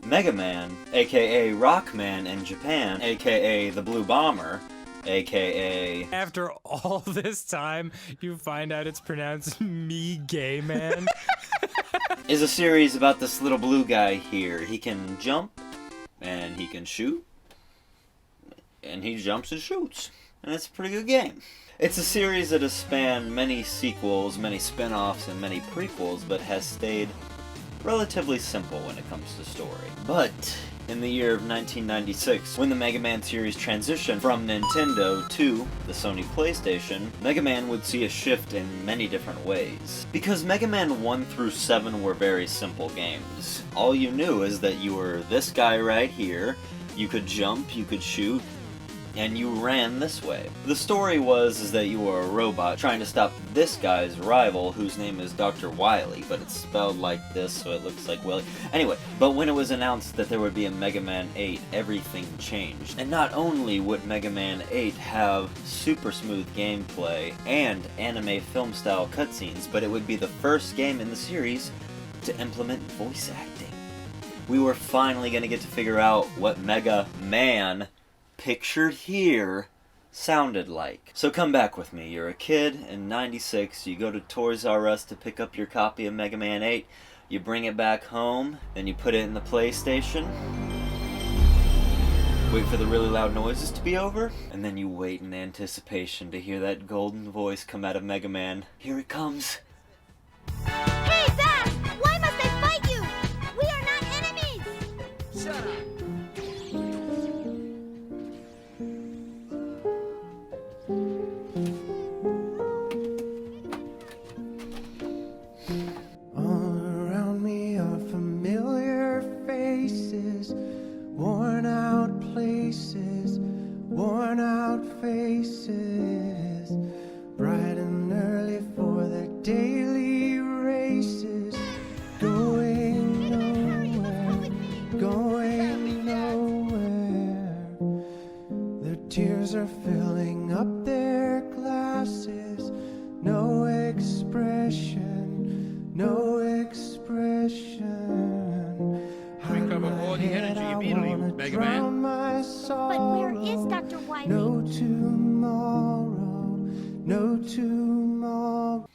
Mega Man, aka Rockman in Japan, aka the Blue Bomber, aka... After all this time, you find out it's pronounced me gay man. is a series about this little blue guy here. He can jump, and he can shoot, and he jumps and shoots. And it's a pretty good game. It's a series that has spanned many sequels, many spin-offs, and many prequels, but has stayed relatively simple when it comes to story. But in the year of 1996, when the Mega Man series transitioned from Nintendo to the Sony PlayStation, Mega Man would see a shift in many different ways. Because Mega Man 1 through 7 were very simple games. All you knew is that you were this guy right here, you could jump, you could shoot, and you ran this way. The story was that you were a robot trying to stop this guy's rival, whose name is Dr. Wily, but it's spelled like this, so it looks like Willy. Anyway, but when it was announced that there would be a Mega Man 8, everything changed. And not only would Mega Man 8 have super smooth gameplay and anime film-style cutscenes, but it would be the first game in the series to implement voice acting. We were finally gonna get to figure out what Mega Man, pictured here, sounded like. So come back with me. You're a kid in 96, you go to Toys R Us to pick up your copy of Mega Man 8, you bring it back home, then you put it in the PlayStation, wait for the really loud noises to be over, and then you wait in anticipation to hear that golden voice come out of Mega Man. Here it comes. Hey, Zack! Why must I fight you? We are not enemies! Shut up! All around me are familiar faces, worn out places, worn out faces, bright and early for their daily races, going nowhere, going nowhere. Their tears are filling up their glasses, no expression, no expression. Recover all the energy immediately, Mega Man. But where is Dr. Wily? No tomorrow, no tomorrow.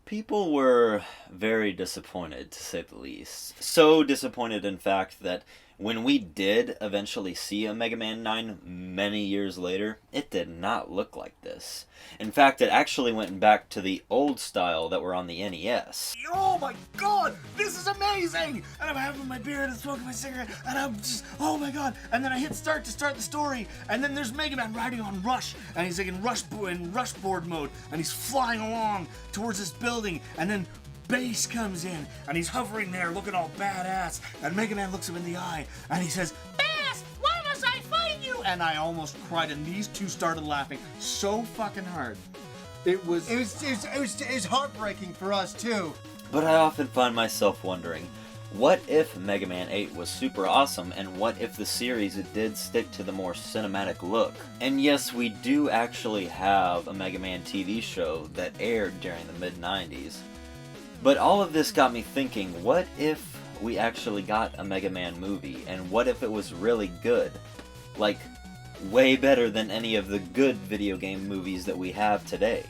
People were very disappointed, to say the least. So disappointed, in fact, that when we did eventually see a Mega Man 9 many years later, it did not look like this. In fact, it actually went back to the old style that were on the NES. Oh my god, this is amazing! And I'm having my beer and I'm smoking my cigarette and I'm just, oh my god. And then I hit start to start the story and then there's Mega Man riding on Rush and he's like in rushboard mode and he's flying along towards this building and then Bass comes in and he's hovering there looking all badass and Mega Man looks him in the eye and he says, Bass, why must I fight you? And I almost cried and these two started laughing so fucking hard. It was heartbreaking for us too. But I often find myself wondering, what if Mega Man 8 was super awesome, and what if the series did stick to the more cinematic look? And yes, we do actually have a Mega Man TV show that aired during the mid-90s. But all of this got me thinking, what if we actually got a Mega Man movie, and what if it was really good? Like, way better than any of the good video game movies that we have today.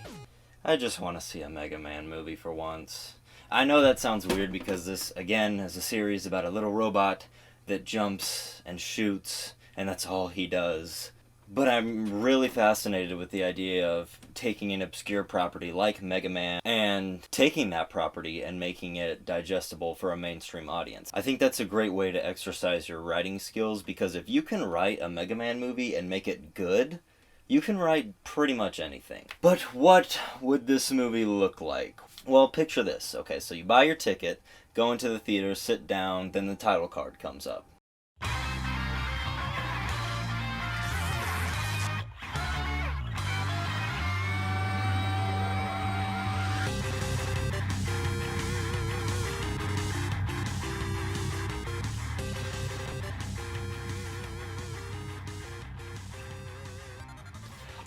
I just want to see a Mega Man movie for once. I know that sounds weird because this, again, is a series about a little robot that jumps and shoots, and that's all he does. But I'm really fascinated with the idea of taking an obscure property like Mega Man and taking that property and making it digestible for a mainstream audience. I think that's a great way to exercise your writing skills, because if you can write a Mega Man movie and make it good, you can write pretty much anything. But what would this movie look like? Well, picture this. Okay, so you buy your ticket, go into the theater, sit down, then the title card comes up.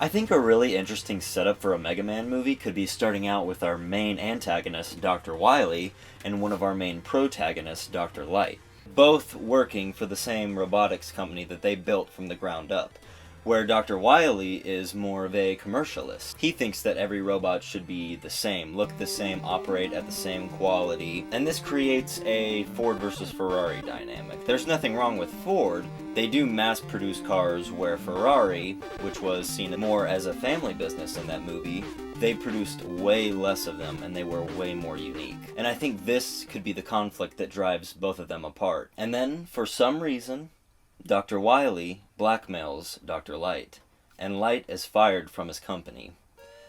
I think a really interesting setup for a Mega Man movie could be starting out with our main antagonist, Dr. Wily, and one of our main protagonists, Dr. Light. both working for the same robotics company that they built from the ground up, where Dr. Wily is more of a commercialist. He thinks that every robot should be the same, look the same, operate at the same quality, and this creates a Ford versus Ferrari dynamic. There's nothing wrong with Ford. They do mass-produce cars, where Ferrari, which was seen more as a family business in that movie, they produced way less of them, and they were way more unique. And I think this could be the conflict that drives both of them apart. And then, for some reason, Dr. Wily blackmails Dr. Light, and Light is fired from his company,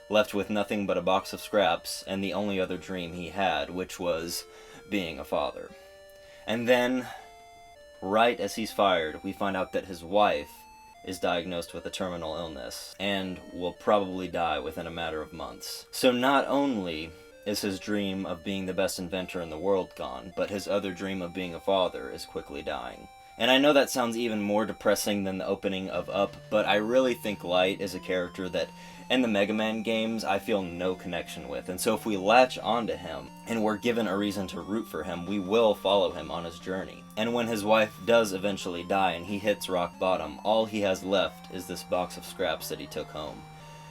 left with nothing but a box of scraps and the only other dream he had, which was being a father. And then, right as he's fired, we find out that his wife is diagnosed with a terminal illness, and will probably die within a matter of months. So not only is his dream of being the best inventor in the world gone, but his other dream of being a father is quickly dying. And I know that sounds even more depressing than the opening of Up, but I really think Light is a character that, in the Mega Man games, I feel no connection with. And so if we latch onto him, and we're given a reason to root for him, we will follow him on his journey. And when his wife does eventually die and he hits rock bottom, all he has left is this box of scraps that he took home.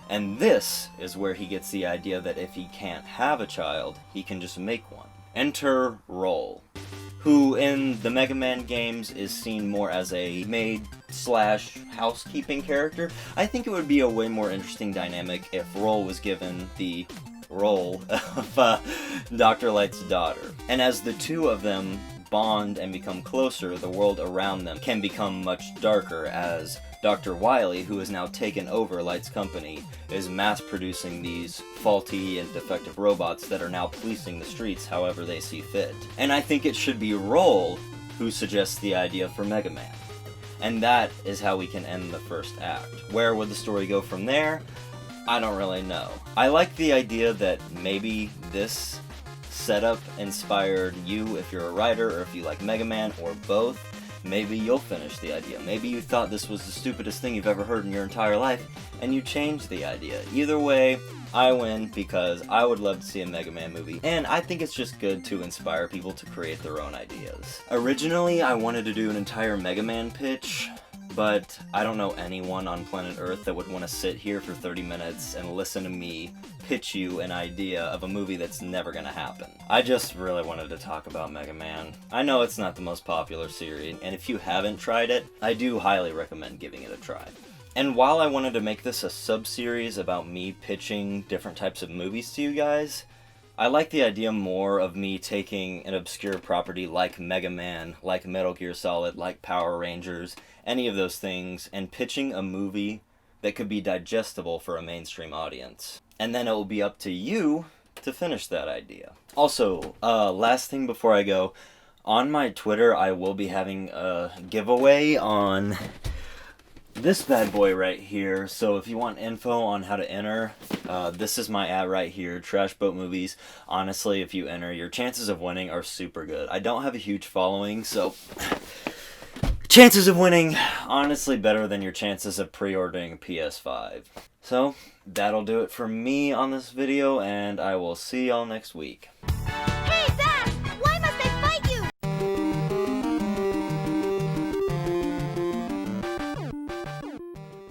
And this is where he gets the idea that if he can't have a child, he can just make one. Enter Roll, who in the Mega Man games is seen more as a maid/housekeeping character. I think it would be a way more interesting dynamic if Roll was given the role of Dr. Light's daughter. And as the two of them bond and become closer, the world around them can become much darker as Dr. Wily, who has now taken over Light's company, is mass-producing these faulty and defective robots that are now policing the streets however they see fit. And I think it should be Roll who suggests the idea for Mega Man. And that is how we can end the first act. Where would the story go from there? I don't really know. I like the idea that maybe this setup inspired you if you're a writer, or if you like Mega Man, or both. Maybe you'll finish the idea. Maybe you thought this was the stupidest thing you've ever heard in your entire life, and you changed the idea. Either way, I win because I would love to see a Mega Man movie, and I think it's just good to inspire people to create their own ideas. Originally, I wanted to do an entire Mega Man pitch, but I don't know anyone on planet Earth that would want to sit here for 30 minutes and listen to me pitch you an idea of a movie that's never gonna happen. I just really wanted to talk about Mega Man. I know it's not the most popular series, and if you haven't tried it, I do highly recommend giving it a try. And while I wanted to make this a sub-series about me pitching different types of movies to you guys, I like the idea more of me taking an obscure property like Mega Man, like Metal Gear Solid, like Power Rangers, any of those things, and pitching a movie that could be digestible for a mainstream audience. And then it will be up to you to finish that idea. Also, last thing before I go, on my Twitter I will be having a giveaway on this bad boy right here. So if you want info on how to enter, this is my ad right here, Trash Boat Movies. Honestly, if you enter, your chances of winning are super good. I don't have a huge following, so chances of winning, honestly, better than your chances of pre-ordering a PS5. So, that'll do it for me on this video, and I will see y'all next week.